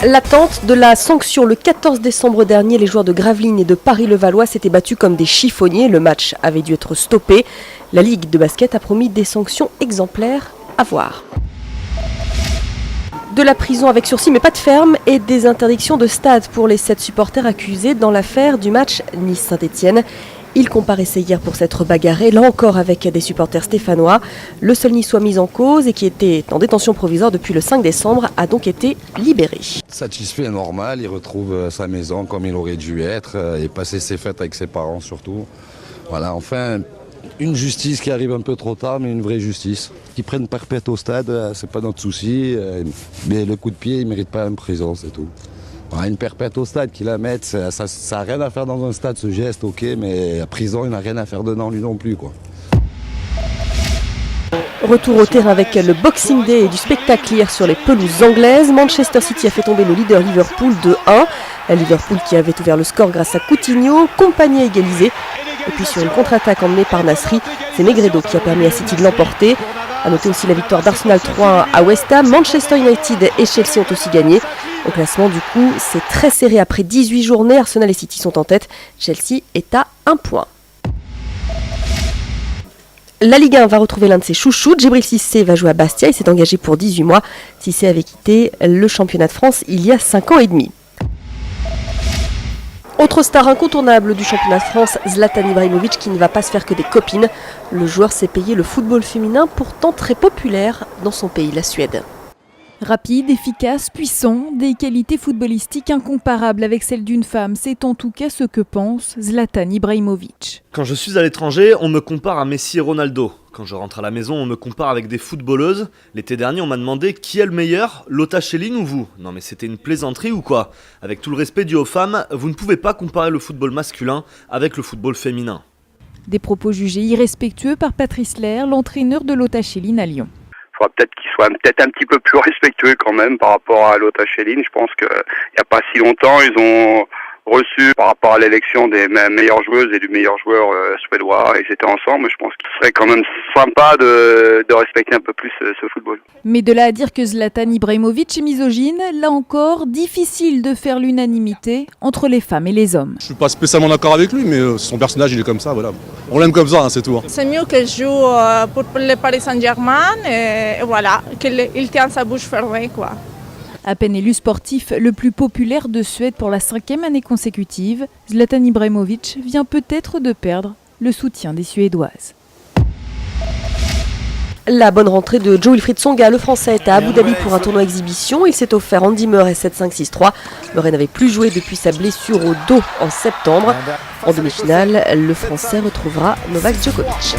L'attente de la sanction. Le 14 décembre dernier, les joueurs de Gravelines et de Paris-Levallois s'étaient battus comme des chiffonniers. Le match avait dû être stoppé. La Ligue de basket a promis des sanctions exemplaires à voir. De la prison avec sursis mais pas de ferme et des interdictions de stade pour les 7 supporters accusés dans l'affaire du match Nice-Saint-Etienne. Ils comparaissaient hier pour s'être bagarrés, là encore avec des supporters stéphanois. Le seul niçois mis en cause et qui était en détention provisoire depuis le 5 décembre a donc été libéré. Satisfait, normal, il retrouve sa maison comme il aurait dû être et passer ses fêtes avec ses parents surtout. Voilà, enfin, une justice qui arrive un peu trop tard, mais une vraie justice. Qu'ils prennent perpète au stade, c'est pas notre souci, mais le coup de pied, il mérite pas une prison, c'est tout. Une perpète au stade, qu'il la mette, ça n'a rien à faire dans un stade ce geste, ok, mais la prison, il n'a rien à faire dedans lui non plus, quoi. Retour au terrain avec le Boxing Day et du spectacle hier sur les pelouses anglaises. Manchester City a fait tomber le leader Liverpool 2-1. Liverpool qui avait ouvert le score grâce à Coutinho, Compagnie a égalisé. Et puis sur une contre-attaque emmenée par Nasri, c'est Negredo qui a permis à City de l'emporter. A noter aussi la victoire d'Arsenal 3-1 à West Ham. Manchester United et Chelsea ont aussi gagné. Au classement du coup, c'est très serré après 18 journées. Arsenal et City sont en tête. Chelsea est à 1 point. La Ligue 1 va retrouver l'un de ses chouchoutes. Djibril Cissé va jouer à Bastia. Il s'est engagé pour 18 mois. Cissé avait quitté le championnat de France il y a 5 ans et demi. Autre star incontournable du championnat de France, Zlatan Ibrahimovic qui ne va pas se faire que des copines. Le joueur s'est payé le football féminin pourtant très populaire dans son pays, la Suède. Rapide, efficace, puissant, des qualités footballistiques incomparables avec celles d'une femme. C'est en tout cas ce que pense Zlatan Ibrahimovic. Quand je suis à l'étranger, on me compare à Messi et Ronaldo. Quand je rentre à la maison, on me compare avec des footballeuses. L'été dernier, on m'a demandé qui est le meilleur, Lotta Schelling ou vous ? Non mais c'était une plaisanterie ou quoi ? Avec tout le respect dû aux femmes, vous ne pouvez pas comparer le football masculin avec le football féminin. Des propos jugés irrespectueux par Patrice Lair, l'entraîneur de Lotta Schelling à Lyon. Il faudra peut-être qu'il soit un petit peu plus respectueux quand même par rapport à Lotta Schelling. Je pense qu'il n'y a pas si longtemps, ils ont reçu par rapport à l'élection des meilleures joueuses et du meilleur joueur suédois. Ils étaient ensemble. Je pense qu'il serait quand même sympa de respecter un peu plus ce football. Mais de là à dire que Zlatan Ibrahimovic est misogyne, là encore, difficile de faire l'unanimité entre les femmes et les hommes. Je suis pas spécialement d'accord avec lui, mais son personnage il est comme ça, voilà. On l'aime comme ça, hein, c'est tout. Hein. C'est mieux qu'il joue pour le Paris Saint-Germain et voilà, qu'il tient sa bouche fermée, quoi. À peine élu sportif le plus populaire de Suède pour la 5e année consécutive, Zlatan Ibrahimovic vient peut-être de perdre le soutien des Suédoises. La bonne rentrée de Joe Wilfried Tsonga, le Français, est à Abu Dhabi pour un tournoi exhibition. Il s'est offert Andy Murray 7-5-6-3. Murray n'avait plus joué depuis sa blessure au dos en septembre. En demi-finale, le Français retrouvera Novak Djokovic.